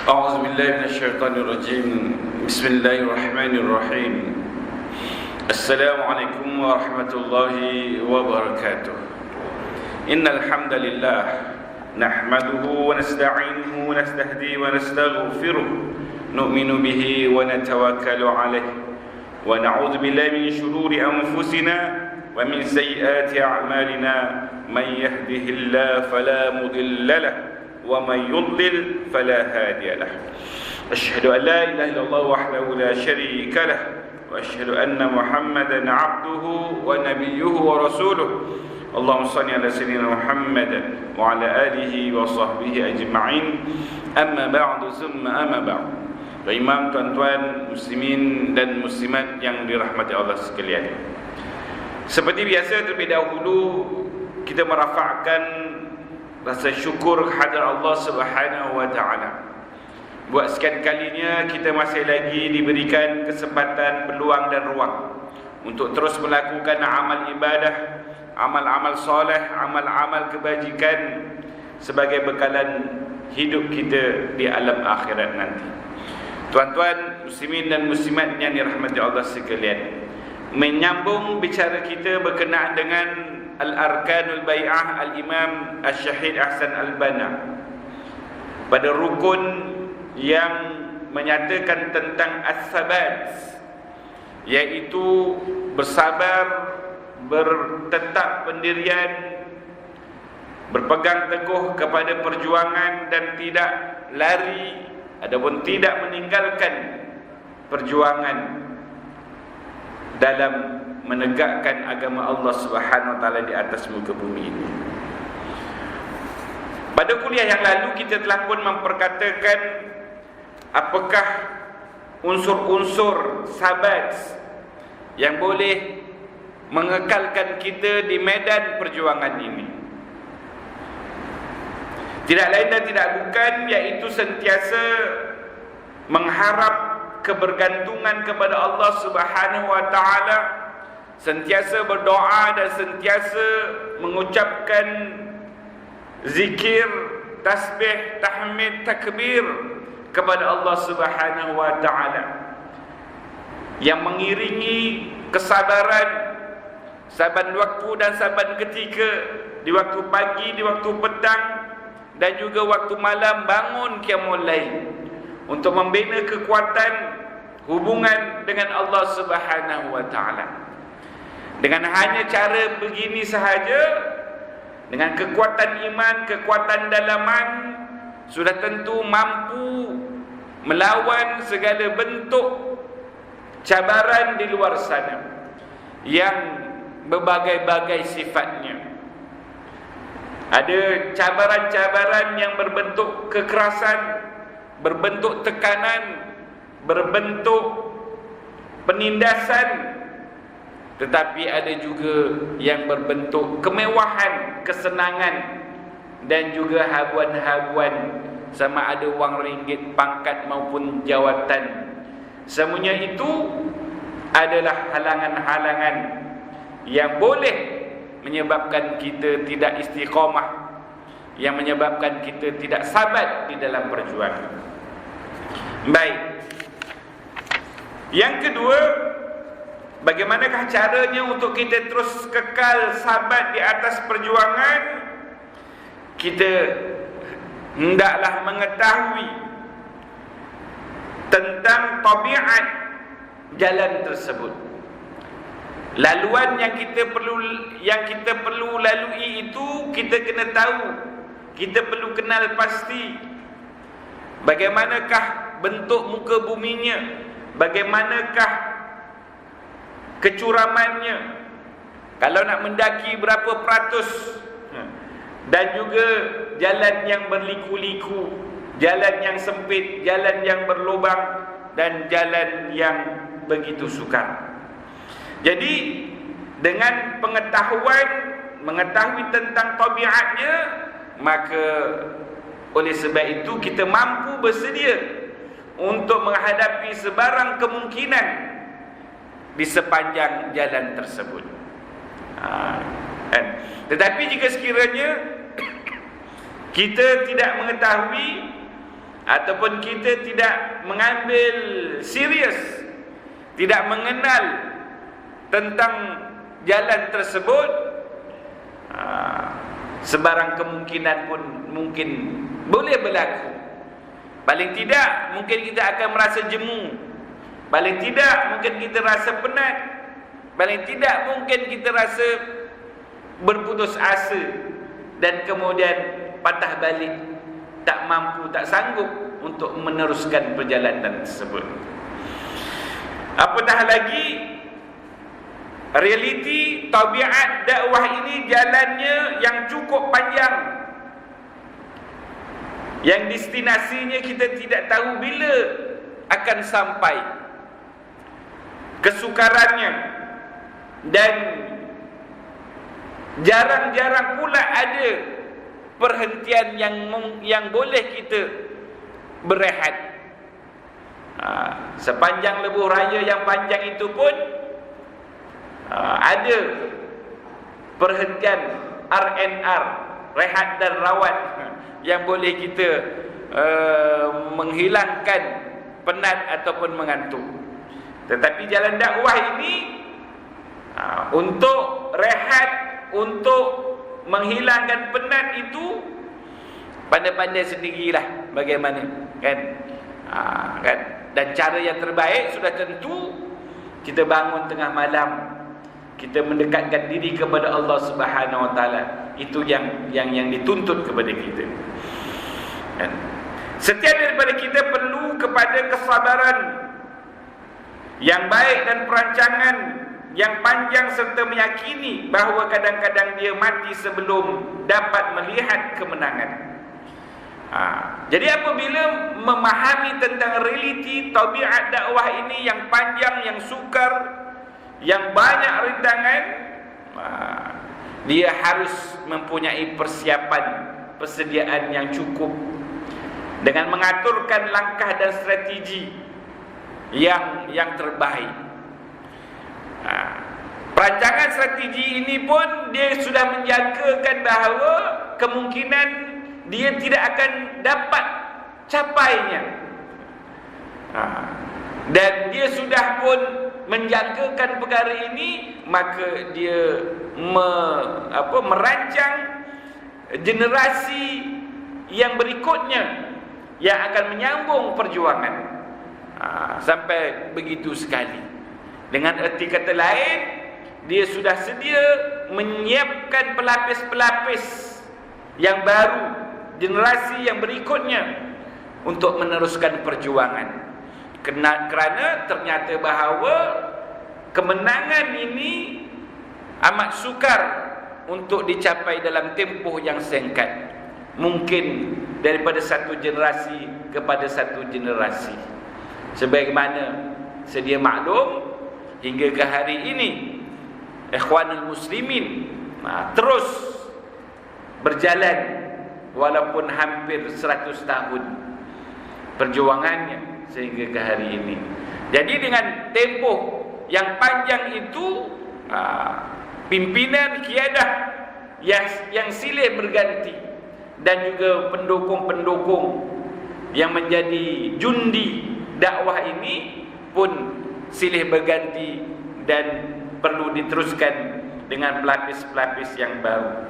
أعوذ بالله من الشيطان الرجيم. بسم الله الرحمن الرحيم. السلام عليكم ورحمة الله وبركاته. إن الحمد لله نحمده ونستعينه ونستهديه ونستغفره، نؤمن به ونتوكل عليه، ونعوذ بالله من شرور أنفسنا ومن سيئات أعمالنا. من يهده الله فلا مضل له ومن يضلل فلا هادي له. أشهد أن لا إله إلا الله وحده لا شريك له، وأشهد أن محمدا عبده ونبيه ورسوله. اللهم صل على سيدنا محمد وعلى آله وصحبه أجمعين. أما بعد ثم أما بعد. Imam, tuan-tuan muslimin dan muslimat yang dirahmati Allah sekalian, seperti biasa terlebih dahulu kita merafakkan rasa syukur kehadrat Allah Subhanahu wa taala. Buat sekian kalinya kita masih lagi diberikan kesempatan, peluang dan ruang untuk terus melakukan amal ibadah, amal-amal soleh, amal-amal kebajikan sebagai bekalan hidup kita di alam akhirat nanti. Tuan-tuan muslimin dan muslimat yang dirahmati Allah sekalian, menyambung bicara kita berkenaan dengan Al-Arkanul Bai'ah Al-Imam Al-Syahid Ahsan Al-Banna, pada rukun yang menyatakan tentang as-sabat, iaitu bersabar, bertetap pendirian, berpegang teguh kepada perjuangan dan tidak lari adapun tidak meninggalkan perjuangan dalam menegakkan agama Allah Subhanahu wa taala di atas muka bumi ini. Pada kuliah yang lalu kita telah pun memperkatakan apakah unsur-unsur sabat yang boleh mengekalkan kita di medan perjuangan ini. Tidak lain dan tidak bukan iaitu sentiasa mengharap kebergantungan kepada Allah Subhanahu wa taala, sentiasa berdoa dan sentiasa mengucapkan zikir, tasbih, tahmid, takbir kepada Allah Subhanahu wa taala, yang mengiringi kesabaran saban waktu dan saban ketika, di waktu pagi, di waktu petang dan juga waktu malam, bangun qiyamul lail untuk membina kekuatan hubungan dengan Allah Subhanahu wa taala. Dengan hanya cara begini sahaja, dengan kekuatan iman, kekuatan dalaman, sudah tentu mampu melawan segala bentuk cabaran di luar sana yang berbagai-bagai sifatnya. Ada cabaran-cabaran yang berbentuk kekerasan, berbentuk tekanan, berbentuk penindasan, tetapi ada juga yang berbentuk kemewahan, kesenangan dan juga habuan-habuan, sama ada wang ringgit, pangkat maupun jawatan. Semuanya itu adalah halangan-halangan yang boleh menyebabkan kita tidak istiqamah, yang menyebabkan kita tidak sabat di dalam perjuangan. Baik. Yang kedua, bagaimanakah caranya untuk kita terus kekal sabat di atas perjuangan? Kita hendaklah mengetahui tentang tabiat jalan tersebut. Laluan yang kita perlu lalui itu kita kena tahu, kita perlu kenal pasti bagaimanakah bentuk muka buminya, bagaimanakah kecuramannya, kalau nak mendaki berapa peratus, dan juga jalan yang berliku-liku, jalan yang sempit, jalan yang berlubang, dan jalan yang begitu sukar. Jadi dengan pengetahuan, mengetahui tentang tabiatnya, maka oleh sebab itu kita mampu bersedia untuk menghadapi sebarang kemungkinan di sepanjang jalan tersebut. Tetapi jika sekiranya kita tidak mengetahui ataupun kita tidak mengambil serius, tidak mengenal tentang jalan tersebut, sebarang kemungkinan pun mungkin boleh berlaku. Paling tidak mungkin kita akan merasa jemu, paling tidak mungkin kita rasa penat, paling tidak mungkin kita rasa berputus asa, dan kemudian patah balik, tak mampu, tak sanggup untuk meneruskan perjalanan tersebut. Apatah lagi realiti tabiat dakwah ini jalannya yang cukup panjang, yang destinasinya kita tidak tahu bila akan sampai kesukarannya, dan jarang-jarang pula ada perhentian yang boleh kita berehat. Sepanjang lebuh raya yang panjang itu pun ada perhentian R&R, rehat dan rawat, yang boleh kita menghilangkan penat ataupun mengantuk. Tetapi jalan dakwah ini untuk rehat, untuk menghilangkan penat itu pandai-pandai sendirilah bagaimana, kan? Kan? Dan cara yang terbaik sudah tentu kita bangun tengah malam, kita mendekatkan diri kepada Allah Subhanahu Wa Taala. Itu yang dituntut kepada kita. Dan setiap daripada kita perlu kepada kesabaran yang baik dan perancangan yang panjang, serta meyakini bahawa kadang-kadang dia mati sebelum dapat melihat kemenangan. Jadi apabila memahami tentang realiti tabiat dakwah ini yang panjang, yang sukar, yang banyak rintangan, dia harus mempunyai persiapan, persediaan yang cukup, dengan mengaturkan langkah dan strategi yang terbaik. Perancangan strategi ini pun dia sudah menjangkakan bahawa kemungkinan dia tidak akan dapat capainya, dan dia sudah pun menjangkakan perkara ini, maka dia merancang generasi yang berikutnya yang akan menyambung perjuangan, sampai begitu sekali. Dengan erti kata lain, dia sudah sedia menyiapkan pelapis-pelapis yang baru, generasi yang berikutnya, untuk meneruskan perjuangan. Kerana ternyata bahawa kemenangan ini amat sukar untuk dicapai dalam tempoh yang singkat, mungkin daripada satu generasi kepada satu generasi. Sebagaimana sedia maklum, hingga ke hari ini ikhwanul muslimin terus berjalan walaupun hampir 100 tahun perjuangannya sehingga ke hari ini. Jadi dengan tempoh yang panjang itu, pimpinan kiadah yang silih berganti, dan juga pendukung-pendukung yang menjadi jundi dakwah ini pun silih berganti dan perlu diteruskan dengan pelapis-pelapis yang baru.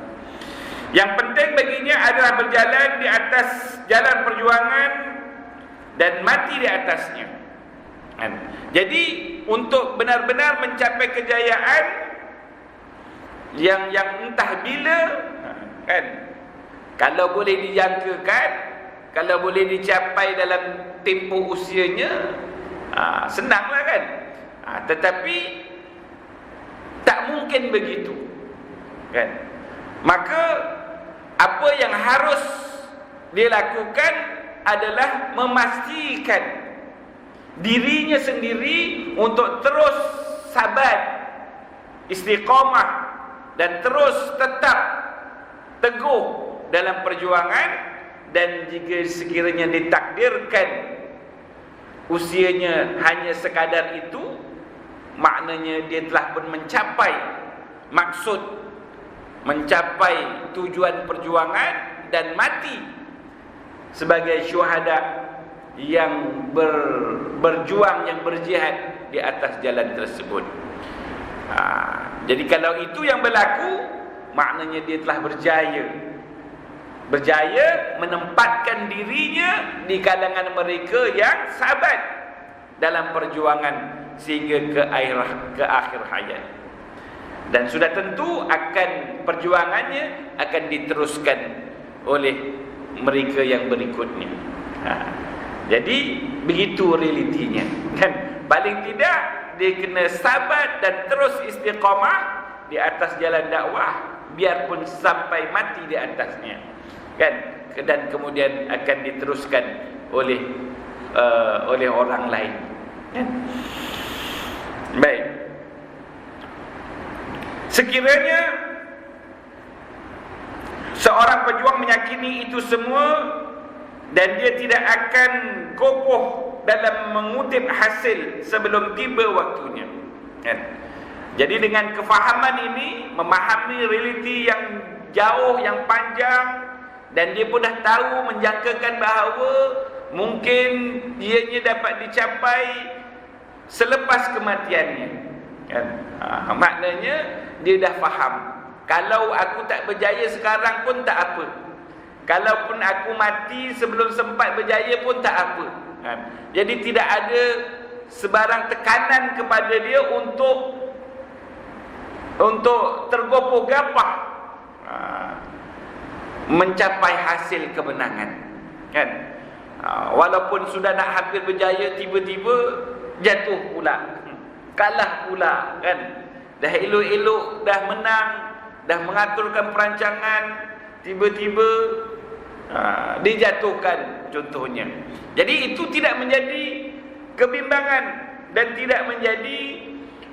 Yang penting baginya adalah berjalan di atas jalan perjuangan dan mati di atasnya. Jadi untuk benar-benar mencapai kejayaan yang entah bila, kan, kalau boleh dijangkakan, kalau boleh dicapai dalam tempoh usianya, senanglah, kan. Tetapi tak mungkin begitu, kan. Maka apa yang harus dia lakukan adalah memastikan dirinya sendiri untuk terus sabar, istiqamah, dan terus tetap teguh dalam perjuangan. Dan jika sekiranya ditakdirkan usianya hanya sekadar itu, maknanya dia telah pun mencapai maksud, mencapai tujuan perjuangan, dan mati sebagai syuhada yang berjuang, yang berjihad di atas jalan tersebut. Jadi kalau itu yang berlaku, maknanya dia telah berjaya menempatkan dirinya di kalangan mereka yang sabat dalam perjuangan sehingga ke akhir hayat. Dan sudah tentu akan perjuangannya akan diteruskan oleh mereka yang berikutnya. Jadi begitu realitinya. Dan paling tidak dia kena sabar dan terus istiqamah di atas jalan dakwah, biarpun sampai mati di atasnya, kan? Dan kemudian akan diteruskan oleh orang lain, kan? Baik. Sekiranya seorang pejuang meyakini itu semua dan dia tidak akan kokoh dalam mengutip hasil sebelum tiba waktunya, kan? Jadi dengan kefahaman ini, memahami realiti yang jauh, yang panjang, dan dia pun dah tahu, menjangkakan bahawa mungkin ianya dapat dicapai selepas kematiannya, kan? Maknanya dia dah faham, kalau aku tak berjaya sekarang pun tak apa, kalaupun aku mati sebelum sempat berjaya pun tak apa, kan? Jadi tidak ada sebarang tekanan kepada dia untuk tergopoh gapah mencapai hasil kemenangan, kan? Walaupun sudah nak hampir berjaya, tiba-tiba jatuh pula, kalah pula, kan? Dah elok-elok, dah menang, dah mengaturkan perancangan, tiba-tiba dijatuhkan contohnya. Jadi itu tidak menjadi kebimbangan dan tidak menjadi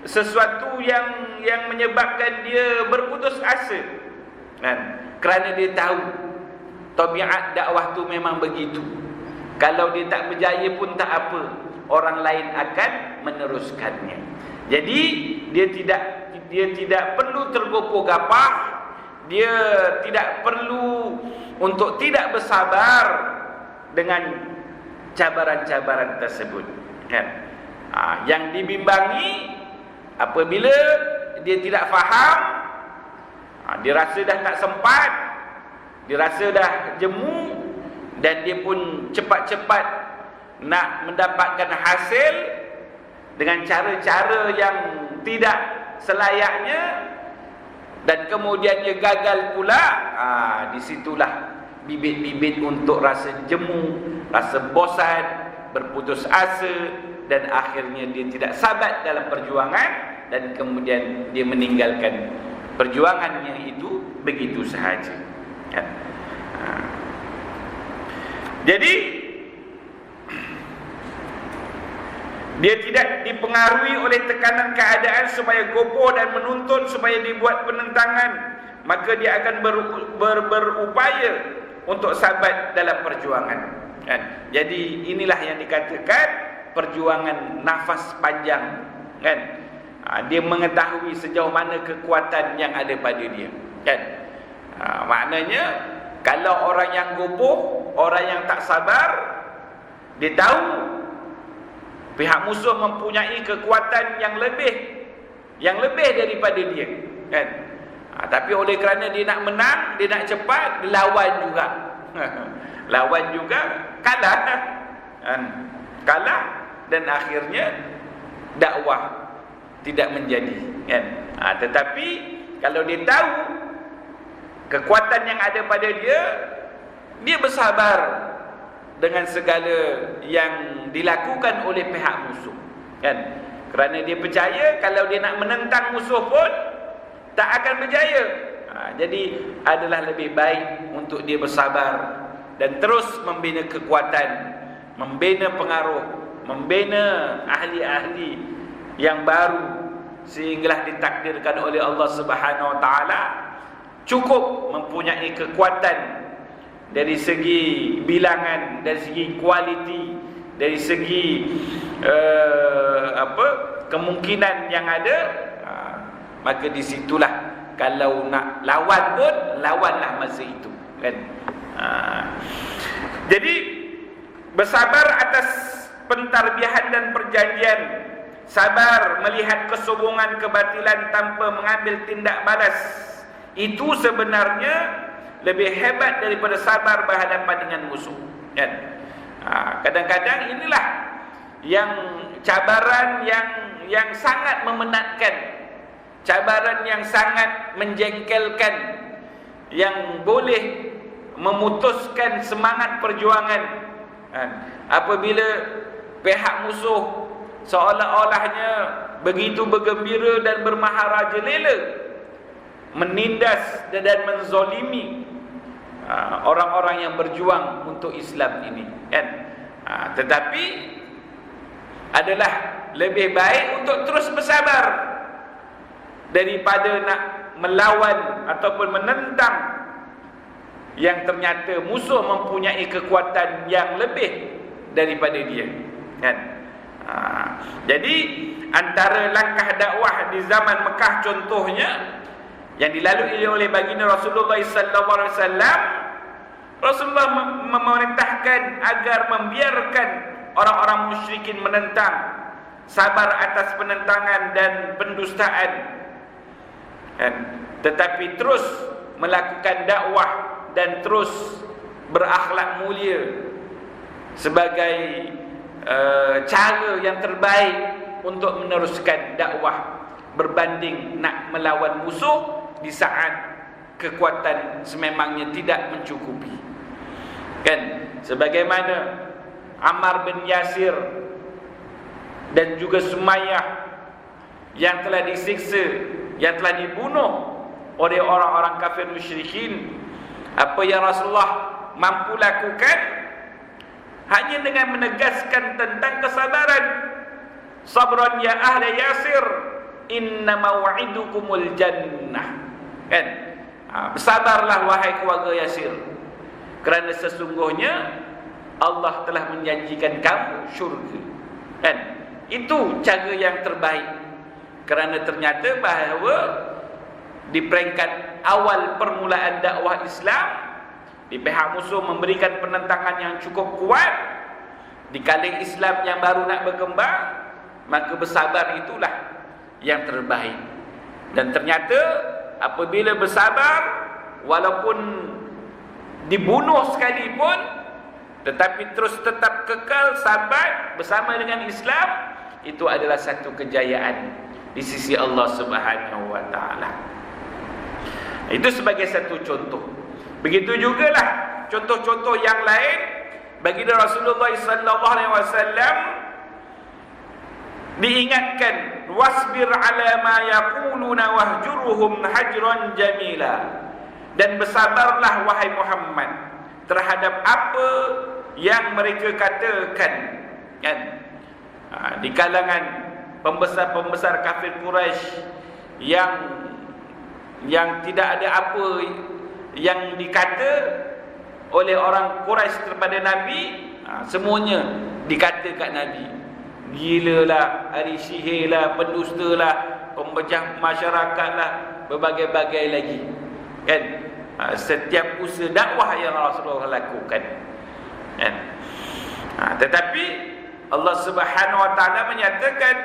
sesuatu yang menyebabkan dia berputus asa, kan? Kerana dia tahu tabiat dakwah tu memang begitu. Kalau dia tak berjaya pun tak apa, orang lain akan meneruskannya. Jadi dia tidak perlu tergopoh gapah, dia tidak perlu untuk tidak bersabar dengan cabaran-cabaran tersebut, kan? Yang dibimbangi apabila dia tidak faham, dia rasa dah tak sempat, dia rasa dah jemu, dan dia pun cepat-cepat nak mendapatkan hasil dengan cara-cara yang tidak selayaknya, dan kemudiannya gagal pula. Disitulah bibit-bibit untuk rasa jemu, rasa bosan, berputus asa, dan akhirnya dia tidak sabat dalam perjuangan, dan kemudian dia meninggalkan perjuangannya itu begitu sahaja, kan? Jadi dia tidak dipengaruhi oleh tekanan keadaan supaya gopoh dan menuntut supaya dibuat penentangan, maka dia akan berupaya untuk sabat dalam perjuangan, kan? Jadi inilah yang dikatakan perjuangan nafas panjang, kan? Dia mengetahui sejauh mana kekuatan yang ada pada dia, kan? Maknanya kalau orang yang gopoh, orang yang tak sabar, dia tahu pihak musuh mempunyai kekuatan yang lebih daripada dia, kan? Tapi oleh kerana dia nak menang, dia nak cepat, dia lawan juga. Lawan juga, kalah, kan? Kalah, dan akhirnya dakwah tidak menjadi, kan? Tetapi kalau dia tahu kekuatan yang ada pada dia, dia bersabar dengan segala yang dilakukan oleh pihak musuh, kan? Kerana dia percaya kalau dia nak menentang musuh pun tak akan berjaya. Jadi adalah lebih baik untuk dia bersabar dan terus membina kekuatan, membina pengaruh, membina ahli-ahli yang baru, sehinggalah ditakdirkan oleh Allah Subhanahu Wa Taala cukup mempunyai kekuatan dari segi bilangan, dari segi kualiti, dari segi kemungkinan yang ada. Maka disitulah kalau nak lawan pun lawanlah masa itu, kan? Jadi bersabar atas pentarbiahan dan perjanjian, sabar melihat kesombongan kebatilan tanpa mengambil tindak balas, itu sebenarnya lebih hebat daripada sabar berhadapan dengan musuh, kan? Kadang-kadang inilah yang cabaran yang sangat memenatkan, cabaran yang sangat menjengkelkan, yang boleh memutuskan semangat perjuangan. Apabila pihak musuh seolah-olahnya begitu bergembira dan bermaharajalela menindas dan menzolimi orang-orang yang berjuang untuk Islam ini, kan? Tetapi adalah lebih baik untuk terus bersabar daripada nak melawan ataupun menentang yang ternyata musuh mempunyai kekuatan yang lebih daripada dia, kan? Jadi antara langkah dakwah di zaman Mekah contohnya yang dilalui oleh baginda Rasulullah sallallahu alaihi wasallam, Rasulullah memerintahkan agar membiarkan orang-orang musyrikin menentang, sabar atas penentangan dan pendustaan, kan? Tetapi terus melakukan dakwah dan terus berakhlak mulia sebagai cara yang terbaik untuk meneruskan dakwah berbanding nak melawan musuh di saat kekuatan sememangnya tidak mencukupi, kan? Sebagaimana Ammar bin Yasir dan juga Sumayyah yang telah disiksa, yang telah dibunuh oleh orang-orang kafir musyrikin, apa yang Rasulullah mampu lakukan hanya dengan menegaskan tentang kesabaran. Sabran ya ahli Yasir, inna maw'idukumul jannah, kan? Bersabarlah wahai keluarga Yasir, kerana sesungguhnya Allah telah menjanjikan kamu syurga, kan? Itu cara yang terbaik, kerana ternyata bahawa di peringkat awal permulaan dakwah Islam, di pihak musuh memberikan penentangan yang cukup kuat, di kala Islam yang baru nak berkembang, maka bersabar itulah yang terbaik. Dan ternyata apabila bersabar, walaupun dibunuh sekalipun, tetapi terus tetap kekal sabar bersama dengan Islam, itu adalah satu kejayaan di sisi Allah Subhanahu wa taala. Itu sebagai satu contoh. Begitu jugalah contoh-contoh yang lain. Baginda Rasulullah sallallahu alaihi wasallam diingatkan, wasbir ala ma yaquluna wahjurhum hajran jamila, dan bersabarlah wahai Muhammad terhadap apa yang mereka katakan, kan? Di kalangan pembesar-pembesar kafir Quraisy yang tidak ada apa yang dikata oleh orang Quraisy kepada Nabi, semuanya dikata kat Nabi. Gilalah, ahli sihirlah, pendustalah, pemecah masyarakatlah, berbagai-bagai lagi, kan? Setiap usaha dakwah yang Rasulullah lakukan, kan? Tetapi Allah Subhanahu wa taala menyatakan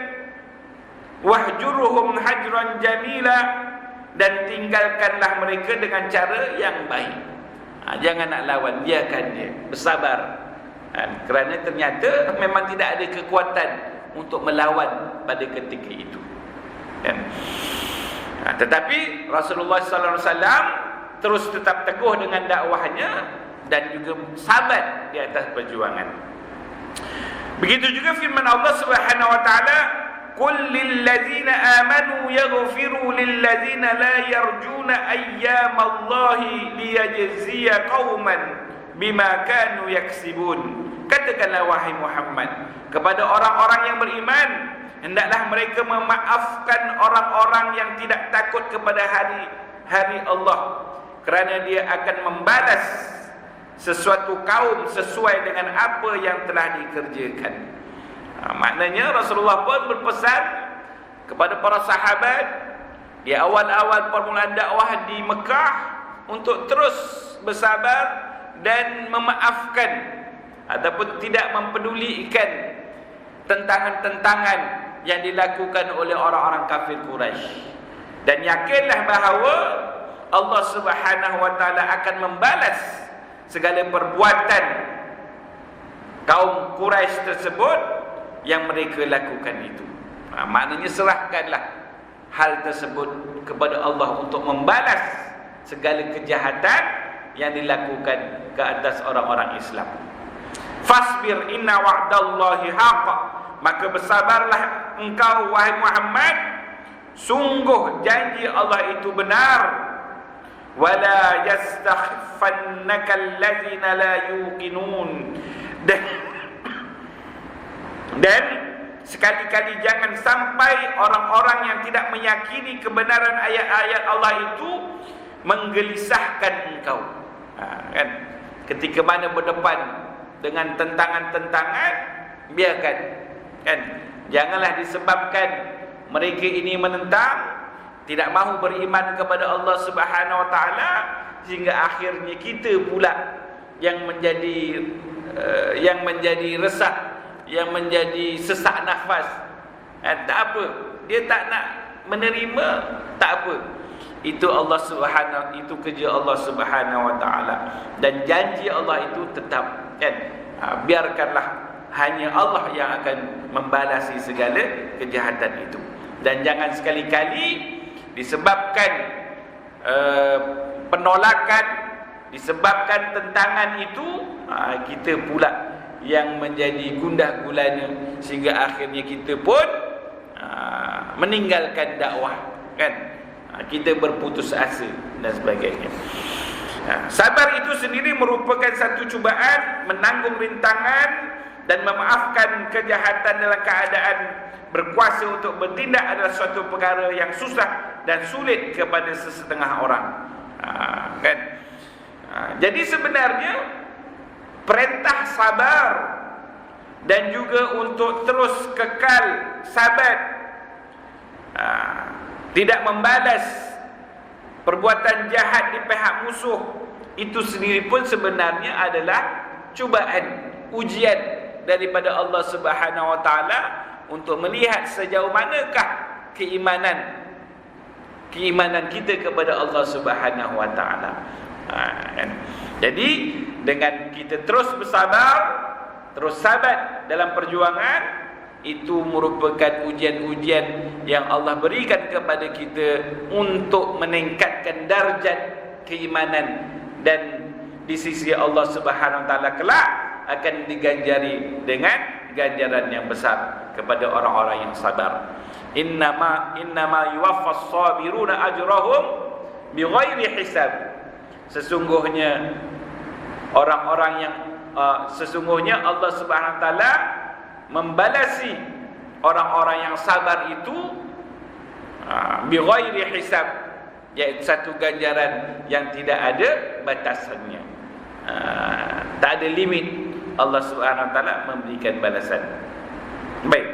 wahjuruhum hajran jamila, dan tinggalkanlah mereka dengan cara yang baik. Jangan nak lawan, biarkan dia, bersabar. Kerana ternyata memang tidak ada kekuatan untuk melawan pada ketika itu, kan? Tetapi Rasulullah sallallahu alaihi wasallam terus tetap teguh dengan dakwahnya dan juga sabar di atas perjuangan. Begitu juga firman Allah Subhanahu wa taala, qul lil ladzina amanu yaghfiru lil ladzina la yarjuna ayyamallahi liyajziya qauman bima kanu yaksibun. Katakanlah wahai Muhammad kepada orang-orang yang beriman, hendaklah mereka memaafkan orang-orang yang tidak takut kepada hari Allah, kerana dia akan membalas sesuatu kaum sesuai dengan apa yang telah dikerjakan. Maknanya Rasulullah pun berpesan kepada para sahabat di awal-awal permulaan dakwah di Mekah untuk terus bersabar dan memaafkan ataupun tidak mempedulikan tentangan-tentangan yang dilakukan oleh orang-orang kafir Quraisy. Dan yakinlah bahawa Allah Subhanahu wa taala akan membalas segala perbuatan kaum Quraisy tersebut yang mereka lakukan itu. Maknanya serahkanlah hal tersebut kepada Allah untuk membalas segala kejahatan yang dilakukan ke atas orang-orang Islam. Fasbir inna wa'dallahi haqq, maka bersabarlah engkau wahai Muhammad, sungguh janji Allah itu benar. Wala yastakhfannaka allazina la yuqinun, dan sekali-kali jangan sampai orang-orang yang tidak meyakini kebenaran ayat-ayat Allah itu menggelisahkan engkau. Kan? Ketika mana berdepan dengan tentangan-tentangan, biarkan, kan? Janganlah disebabkan mereka ini menentang, tidak mahu beriman kepada Allah Subhanahu wa taala, sehingga akhirnya kita pula yang menjadi resah, yang menjadi sesak nafas. Tak apa, dia tak nak menerima, tak apa. Itu Allah Subhanahu, itu kerja Allah Subhanahu wa taala, dan janji Allah itu tetap, kan? Biarkanlah hanya Allah yang akan membalasi segala kejahatan itu. Dan jangan sekali-kali disebabkan penolakan, disebabkan tentangan itu, kita pula yang menjadi gundah gulana, sehingga akhirnya kita pun meninggalkan dakwah, kan? Kita berputus asa dan sebagainya. Sabar itu sendiri merupakan satu cubaan, menanggung rintangan dan memaafkan kejahatan dalam keadaan berkuasa untuk bertindak adalah suatu perkara yang susah dan sulit kepada sesetengah orang. Kan? Jadi sebenarnya perintah sabar dan juga untuk terus kekal sabar, tidak membalas perbuatan jahat di pihak musuh, itu sendiri pun sebenarnya adalah cubaan, ujian daripada Allah Subhanahu wa taala untuk melihat sejauh manakah keimanan kita kepada Allah Subhanahu wa taala. Jadi dengan kita terus bersabar, terus sabar dalam perjuangan, itu merupakan ujian-ujian yang Allah berikan kepada kita untuk meningkatkan darjat keimanan, dan di sisi Allah Subhanahu wa taala kelak akan diganjari dengan ganjaran yang besar kepada orang-orang yang sabar. Innama yuwaffas sabiruna ajrahum bighairi hisab. Sesungguhnya orang-orang yang sesungguhnya Allah Subhanahu wa taala membalasi orang-orang yang sabar itu bighairi hisab, iaitu satu ganjaran yang tidak ada batasannya. Tak ada limit Allah Subhanahu wa taala memberikan balasan. Baik.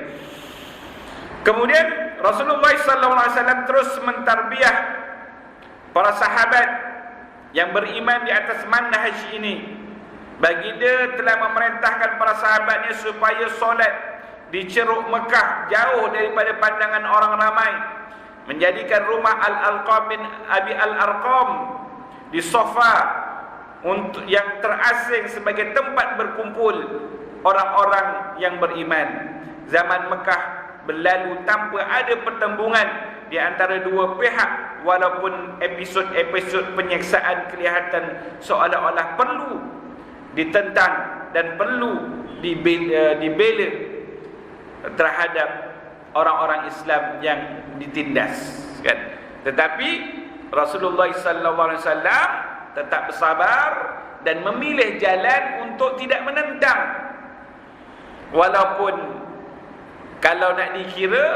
Kemudian Rasulullah sallallahu alaihi wasallam terus mentarbiah para sahabat yang beriman di atas manhaj ini. Baginda telah memerintahkan para sahabatnya supaya solat di Ceruk Mekah, jauh daripada pandangan orang ramai, menjadikan rumah Al-Alqam bin Abi Al-Arqam di Safa untuk yang terasing sebagai tempat berkumpul orang-orang yang beriman. Zaman Mekah berlalu tanpa ada pertembungan di antara dua pihak, walaupun episod-episod penyiksaan kelihatan seolah-olah perlu ditentang dan perlu dibela terhadap orang-orang Islam yang ditindas, kan? Tetapi Rasulullah sallallahu alaihi wasallam tetap bersabar dan memilih jalan untuk tidak menentang, walaupun kalau nak dikira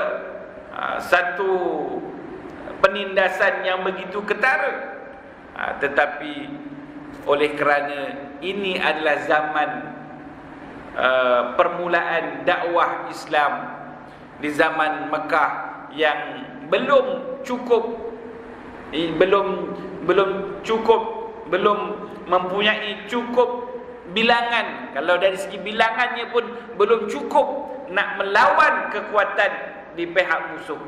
satu penindasan yang begitu ketara, tetapi oleh kerana ini adalah zaman permulaan dakwah Islam di zaman Mekah yang belum mempunyai cukup bilangan, kalau dari segi bilangannya pun belum cukup nak melawan kekuatan di pihak musuh.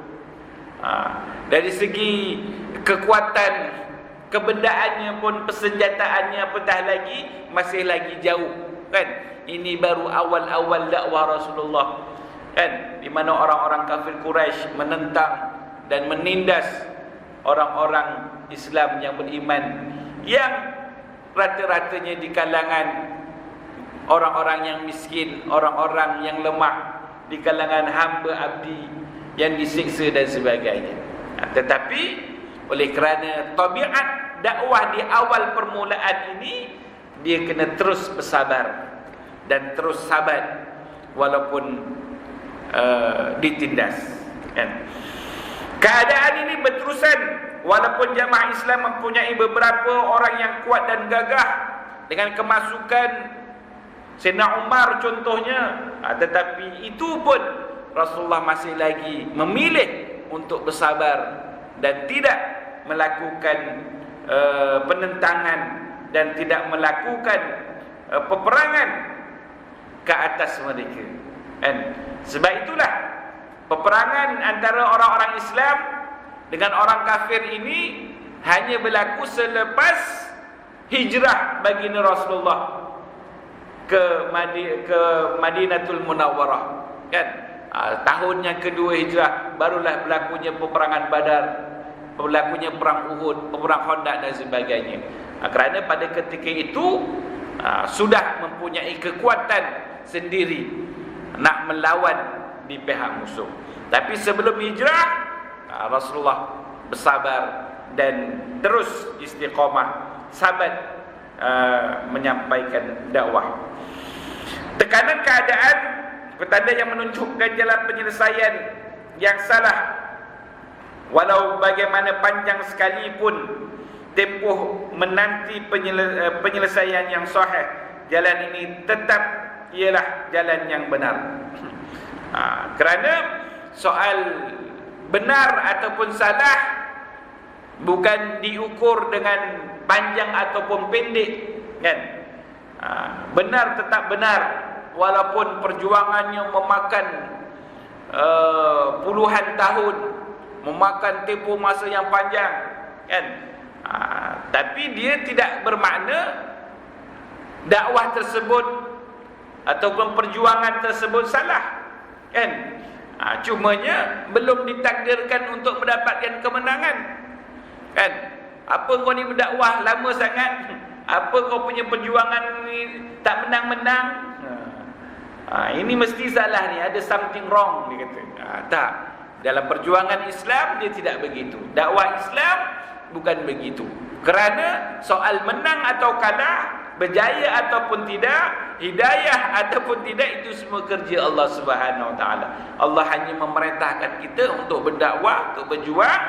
Dari segi kekuatan kebendaannya pun, persenjataannya apatah lagi, masih lagi jauh, kan? Ini baru awal-awal dakwah Rasulullah, kan? Di mana orang-orang kafir Quraisy menentang dan menindas orang-orang Islam yang beriman, yang rata-ratanya di kalangan orang-orang yang miskin, orang-orang yang lemah, di kalangan hamba abdi yang disiksa dan sebagainya. Tetapi oleh kerana tabiat dakwah di awal permulaan ini, dia kena terus bersabar dan terus sabar walaupun ditindas, kan? Keadaan ini berterusan walaupun jamaah Islam mempunyai beberapa orang yang kuat dan gagah dengan kemasukan Sayyidina Umar contohnya, tetapi itu pun Rasulullah masih lagi memilih untuk bersabar dan tidak melakukan penentangan dan tidak melakukan peperangan ke atas mereka, kan? Sebab itulah peperangan antara orang-orang Islam dengan orang kafir ini hanya berlaku selepas hijrah baginda Rasulullah ke Madinatul Munawwarah, kan? Tahun yang kedua hijrah barulah berlakunya peperangan Badar, berlakunya perang Uhud, perang Khandaq dan sebagainya. Kerana pada ketika itu sudah mempunyai kekuatan sendiri nak melawan di pihak musuh. Tapi sebelum hijrah, Rasulullah bersabar dan terus istiqamah, sabar menyampaikan dakwah. Tekanan keadaan petanda yang menunjukkan jalan penyelesaian yang salah, walau bagaimana panjang sekalipun tempoh menanti penyelesaian yang sahih, jalan ini tetap ialah jalan yang benar. Kerana soal benar ataupun salah bukan diukur dengan panjang ataupun pendek, kan? Benar tetap benar walaupun perjuangannya memakan puluhan tahun, memakan tempoh masa yang panjang, kan? Tapi dia tidak bermakna dakwah tersebut ataupun perjuangan tersebut salah, kan? Cumanya belum ditakdirkan untuk mendapatkan kemenangan, kan? Apa kau ni berdakwah lama sangat, apa kau punya perjuangan ni tak menang-menang? Ini mesti salah ni, ada something wrong, dia kata. Tak, dalam perjuangan Islam dia tidak begitu. Dakwah Islam bukan begitu. Kerana soal menang atau kalah, berjaya ataupun tidak, hidayah ataupun tidak, itu semua kerja Allah Subhanahu Wa Taala. Allah hanya memerintahkan kita untuk berdakwah, untuk berjuang.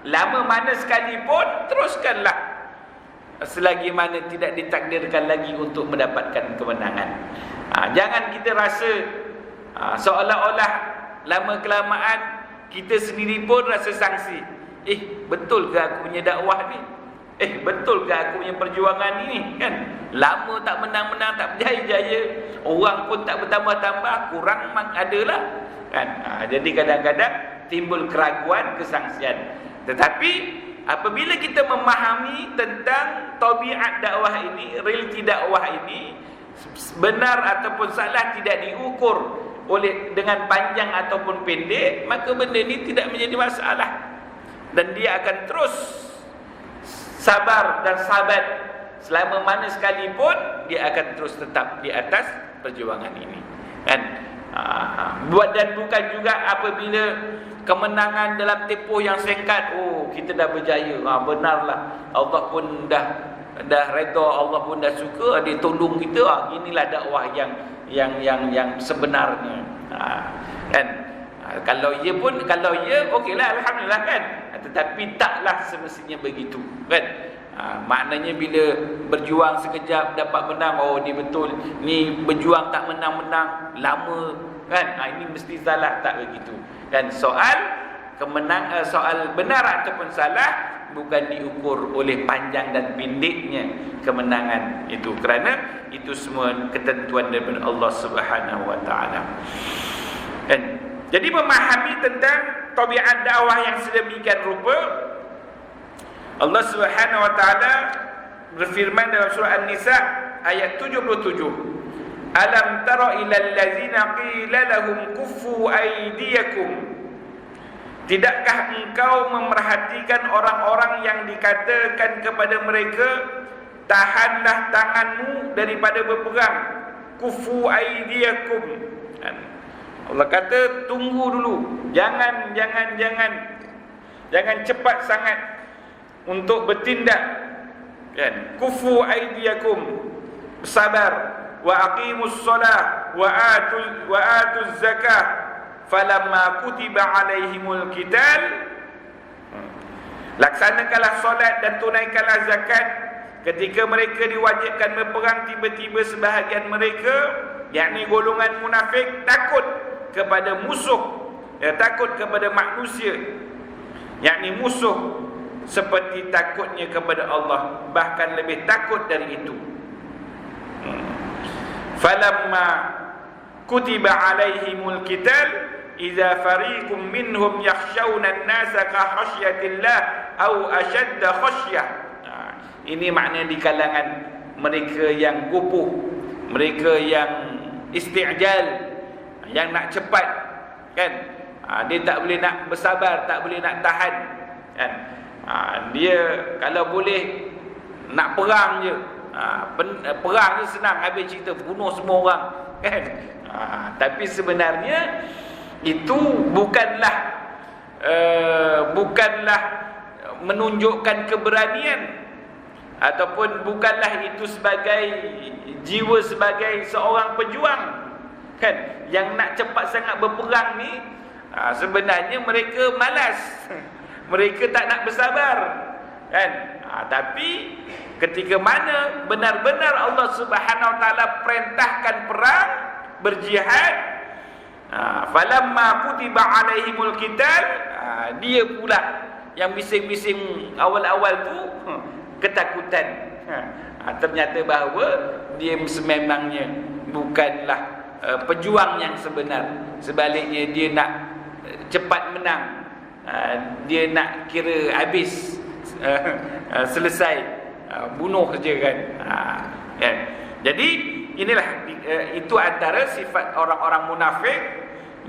Lama mana sekalipun, teruskanlah selagi mana tidak ditakdirkan lagi untuk mendapatkan kemenangan. Jangan kita rasa seolah-olah lama kelamaan kita sendiri pun rasa sangsi. Betul ke aku punya dakwah ni? Betul ke aku punya perjuangan ni, kan? Lama tak menang-menang, tak berjaya-jaya, orang pun tak bertambah-tambah, kurang memang adalah, kan? Jadi kadang-kadang timbul keraguan, kesangsian. Tetapi apabila kita memahami tentang tabiat dakwah ini, realiti dakwah ini, benar ataupun salah tidak diukur oleh dengan panjang ataupun pendek, maka benda ini tidak menjadi masalah, dan dia akan terus sabar dan sabat selama mana sekalipun, dia akan terus tetap di atas perjuangan ini, kan? Buat dan bukan juga apabila kemenangan dalam tempoh yang singkat, kita dah berjaya, benarlah, Allah pun dah redha, Allah pun dah suka, dia tolong kita. Inilah dakwah yang sebenarnya, kan? Kalau ya okeylah, alhamdulillah, kan? Tetapi taklah semestinya begitu, kan? Maknanya bila berjuang sekejap dapat menang, ni betul, ni berjuang tak menang-menang lama, kan? Ini mesti salah, tak begitu, kan? Soal benar ataupun salah bukan diukur oleh panjang dan pendeknya kemenangan itu, kerana itu semua ketentuan daripada Allah Subhanahu wa taala. Dan jadi memahami tentang tabiat dakwah yang sedemikian rupa, Allah Subhanahu wa taala berfirman dalam surah An-Nisa ayat 77, alam tara ilal ladzina qila lahum kuffu aydiyakum, tidakkah engkau memerhatikan orang-orang yang dikatakan kepada mereka, tahanlah tanganmu daripada berperang, kufu aydiyakum. Allah kata tunggu dulu, jangan cepat sangat untuk bertindak, kan? Kufu aydiyakum, sabar, wa aqimus solah wa atuz zakah falamma kutiba alaihimul qital, laksanakanlah solat dan tunaikanlah zakat. Ketika mereka diwajibkan berperang, tiba-tiba sebahagian mereka, yakni golongan munafik, takut kepada musuh, takut kepada manusia, yakni musuh, seperti takutnya kepada Allah, bahkan lebih takut dari itu. Falamma kutiba alaihimul qital idza fariqum minhum yakhshawna an-nasa ka khasyatillah aw ashadda khasyah. Ini makna di kalangan mereka yang gupuh, mereka yang isti'jal, yang nak cepat, kan? Dia tak boleh nak bersabar, tak boleh nak tahan, kan? Dia kalau boleh nak perang je. Perang je senang, habis cerita bunuh semua orang, kan? Tapi sebenarnya itu bukanlah menunjukkan keberanian, ataupun bukanlah itu sebagai jiwa sebagai seorang pejuang, kan? Yang nak cepat sangat berperang ni, sebenarnya mereka malas, mereka tak nak bersabar, kan? Tapi ketika mana benar-benar Allah Subhanahu wa taala perintahkan perang, berjihad, falamma kutiba alaihimul qital, dia pula yang bising-bising awal-awal tu ketakutan. Ternyata bahawa dia sememangnya bukanlah pejuang yang sebenar. Sebaliknya dia nak cepat menang, dia nak kira habis, selesai, bunuh je, kan? Jadi inilah itu antara sifat orang-orang munafik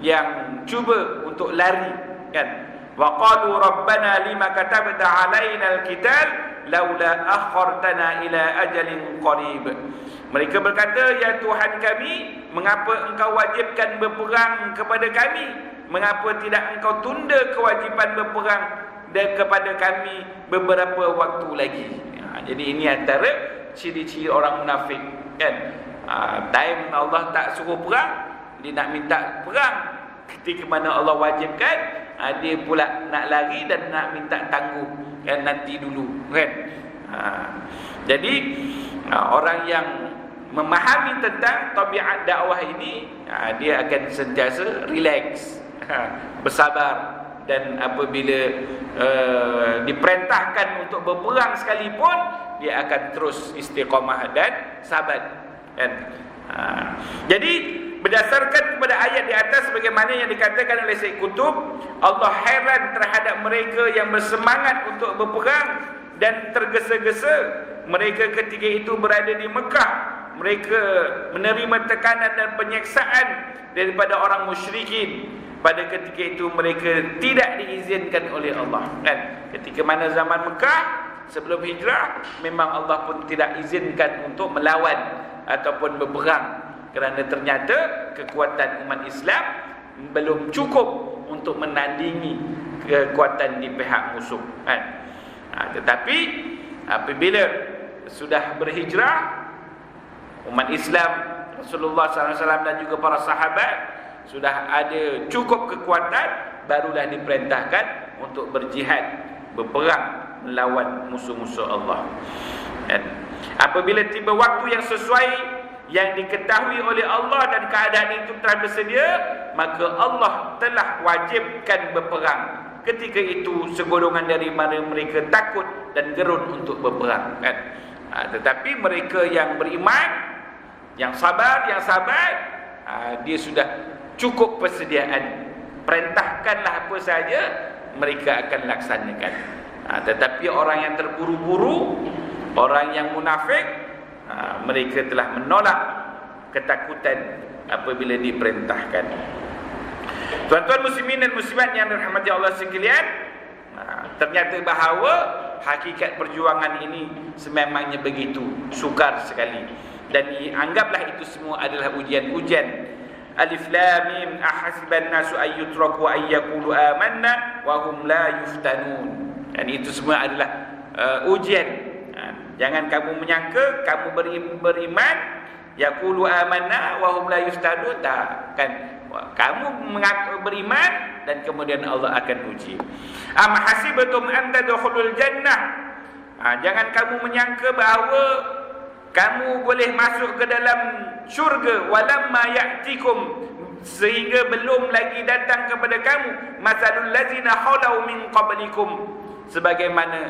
yang cuba untuk lari, kan? Wa qalu rabbana lima katabta alaina alqital laula akhartana ila ajalin qarib. Mereka berkata, ya Tuhan kami, mengapa engkau wajibkan berperang kepada kami? Mengapa tidak engkau tunda kewajipan berperang kepada kami beberapa waktu lagi? Jadi ini antara ciri-ciri orang munafik, kan? Time Allah tak suruh perang, dia nak minta perang. Ketika mana Allah wajibkan, dia pula nak lari dan nak minta tangguh, kan? Nanti dulu, kan? Jadi orang yang memahami tentang tabiat dakwah ini, dia akan sentiasa relax, bersabar, dan apabila diperintahkan untuk berperang sekalipun, dia akan terus istiqamah dan sabat, kan? Jadi berdasarkan kepada ayat di atas, sebagaimana yang dikatakan oleh Syekh Qutb, Allah heran terhadap mereka yang bersemangat untuk berperang dan tergesa-gesa. Mereka ketika itu berada di Mekah, mereka menerima tekanan dan penyiksaan daripada orang musyrikin. Pada ketika itu mereka tidak diizinkan oleh Allah, kan? Ketika mana zaman Mekah sebelum hijrah, memang Allah pun tidak izinkan untuk melawan ataupun berperang, kerana ternyata kekuatan umat Islam belum cukup untuk menandingi kekuatan di pihak musuh, kan? Tetapi apabila sudah berhijrah, umat Islam, Rasulullah SAW dan juga para sahabat sudah ada cukup kekuatan, barulah diperintahkan untuk berjihad, berperang melawan musuh-musuh Allah. Dan apabila tiba waktu yang sesuai, yang diketahui oleh Allah dan keadaan itu telah bersedia, maka Allah telah wajibkan berperang Ketika itu segolongan dari mereka takut dan gerun untuk berperang, kan? Tetapi mereka yang beriman, yang sabar, dia sudah cukup persediaan. Perintahkanlah apa saja, mereka akan laksanakan. Tetapi orang yang terburu-buru, orang yang munafik, mereka telah menolak ketakutan apabila diperintahkan. Tuan-tuan muslimin dan muslimat yang dirahmati Allah sekalian, ternyata bahawa hakikat perjuangan ini sememangnya begitu sukar sekali. Dan anggaplah itu semua adalah ujian-ujian. Alif lam mim ahasiban nasu ayyutraku ayyaqulu amanna wa hum la yuftanun. Dan itu semua adalah ujian. Jangan kamu menyangka kamu beriman, yaqulu amanna wa hum la yuftanun, kan? Kamu mengaku beriman dan kemudian Allah akan uji. Am hasibatum an tadkhulul jannah. Jangan kamu menyangka bahawa kamu boleh masuk ke dalam syurga, walamma ya'tikum, sehingga belum lagi datang kepada kamu masalul ladzina khalau min qablikum, sebagaimana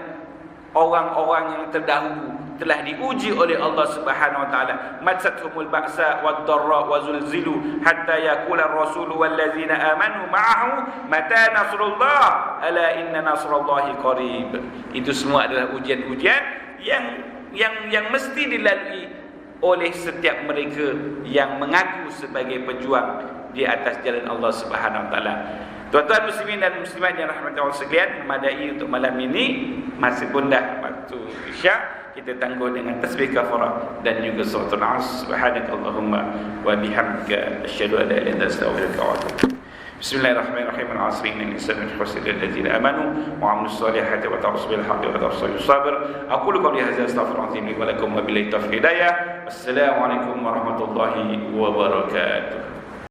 orang-orang yang terdahulu telah diuji oleh Allah Subhanahu wa taala. Matsathumul ba'sa wad-dharra wa zulzilu hatta yaqula ar-rasulu wal ladzina amanu ma'ahu mata nasrullah ala inna nasrallahi qarib. Itu semua adalah ujian-ujian yang mesti dilalui oleh setiap mereka yang mengaku sebagai pejuang di atas jalan Allah Subhanahu wa taala. Tuan-tuan muslimin dan muslimat yang rahmati Allah sekalian, memadai untuk malam ini, masih pun dah waktu Isya. Kita tangguh dengan tasbih kafarah dan juga suratul As. Subhanakallahumma wa bihamdika asyhadu an la ilaha illa anta astaghfiruka wa atubu ilaik. Bismillahirrahmanirrahim. Al-'asri innal insana lafi khusr illa alladziina amanu wa 'amilus solihati wa tawassaw bil haqqi wa tawassaw bis sabr. Aqulu qawli hadza astaghfirullaha li wa lakum wa billahi taufiq hidayah. Assalamu alaikum warahmatullahi wabarakatuh.